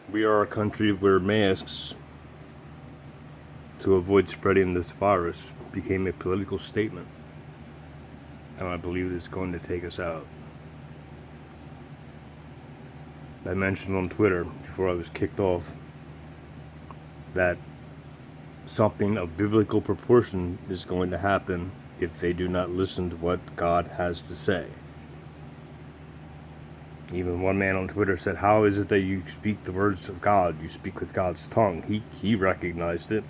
We are a country where masks, to avoid spreading this virus, became a political statement. And I believe it's going to take us out. I mentioned on Twitter before I was kicked off that something of biblical proportion is going to happen if they do not listen to what God has to say. Even one man on Twitter said, "How is it that you speak the words of God? You speak with God's tongue." He recognized it.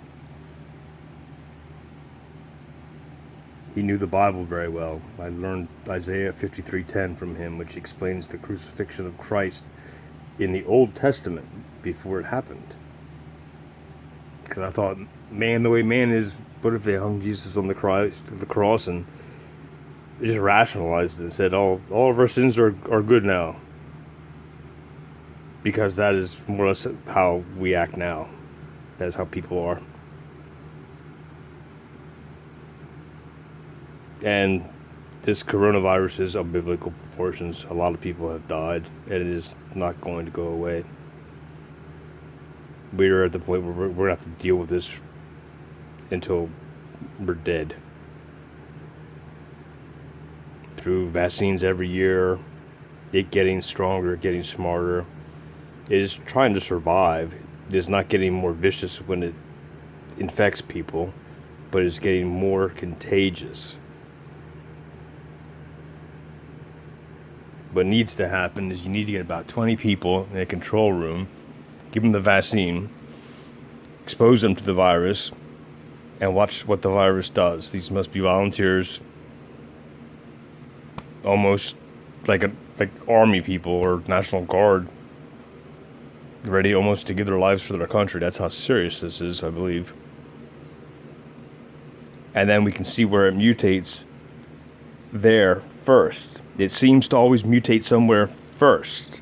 He knew the Bible very well. I learned Isaiah 53:10 from him, which explains the crucifixion of Christ in the Old Testament before it happened. Because I thought, man, the way man is, what if they hung Jesus on the cross and they just rationalized it and said, all of our sins are good now? Because that is more or less how we act now. That is how people are. And this coronavirus is of biblical proportions. A lot of people have died, and it is not going to go away. We're at the point where we're going to have to deal with this until we're dead. Through vaccines every year, it getting stronger, getting smarter. It is trying to survive. It is not getting more vicious when it infects people, but it's getting more contagious. What needs to happen is you need to get about 20 people in a control room, give them the vaccine, expose them to the virus, and watch what the virus does. These must be volunteers, almost like army people or National Guard, ready almost to give their lives for their country. That's how serious this is, I believe. And then we can see where it mutates there first. It seems to always mutate somewhere first.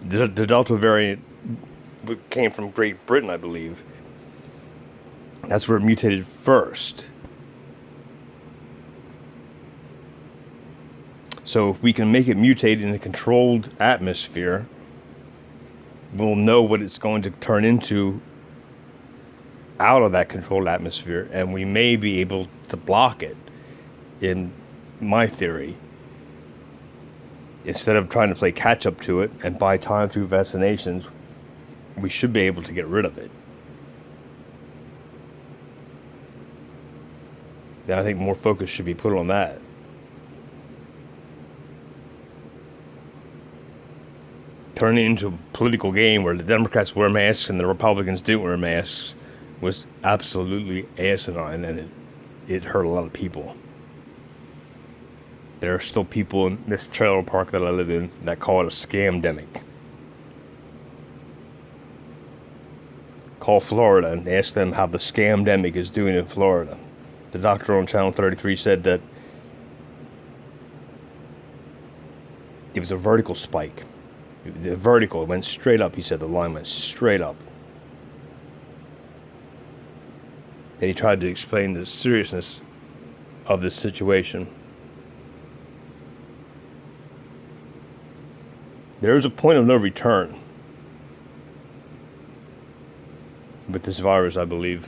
The Delta variant came from Great Britain, I believe. That's where it mutated first. So if we can make it mutate in a controlled atmosphere, we'll know what it's going to turn into out of that controlled atmosphere, and we may be able to block it, in my theory. Instead of trying to play catch up to it and buy time through vaccinations, we should be able to get rid of it. Then I think more focus should be put on that. Turning it into a political game where the Democrats wear masks and the Republicans didn't wear masks was absolutely asinine, and it hurt a lot of people. There are still people in this trailer park that I live in that call it a scamdemic. Call Florida and ask them how the scamdemic is doing in Florida. The doctor on Channel 33 said that it was a vertical spike. The vertical, it went straight up. He said the line went straight up. And he tried to explain the seriousness of this situation. There is a point of no return with this virus, I believe.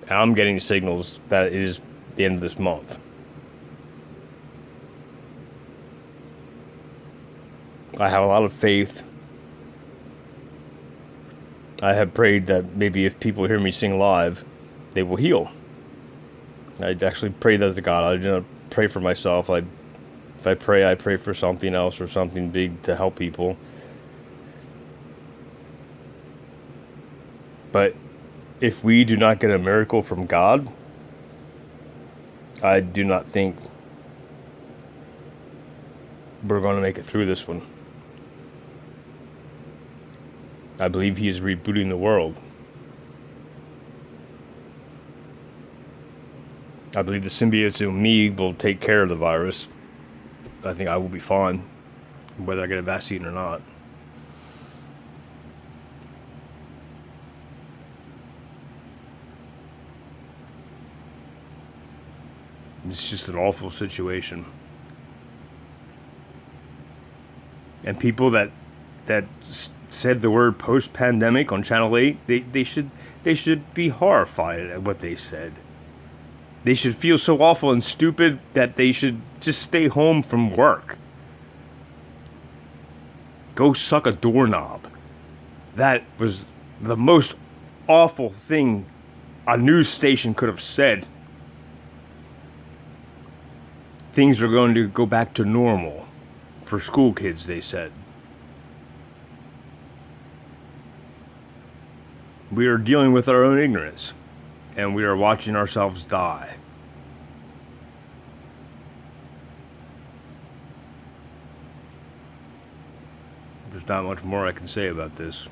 And I'm getting signals that it is the end of this month. I have a lot of faith. I have prayed that maybe if people hear me sing live, they will heal. I actually pray that to God. I didn't pray for myself. If I pray for something else or something big to help people. But if we do not get a miracle from God, I do not think we're going to make it through this one. I believe he is rebooting the world. I believe the symbiote in me will take care of the virus. I think I will be fine, whether I get a vaccine or not. It's just an awful situation. And people that said the word post-pandemic on Channel 8, they should be horrified at what they said. They should feel so awful and stupid that they should just stay home from work. Go suck a doorknob. That was the most awful thing a news station could have said. Things are going to go back to normal for school kids, they said. We are dealing with our own ignorance, and we are watching ourselves die. There's not much more I can say about this.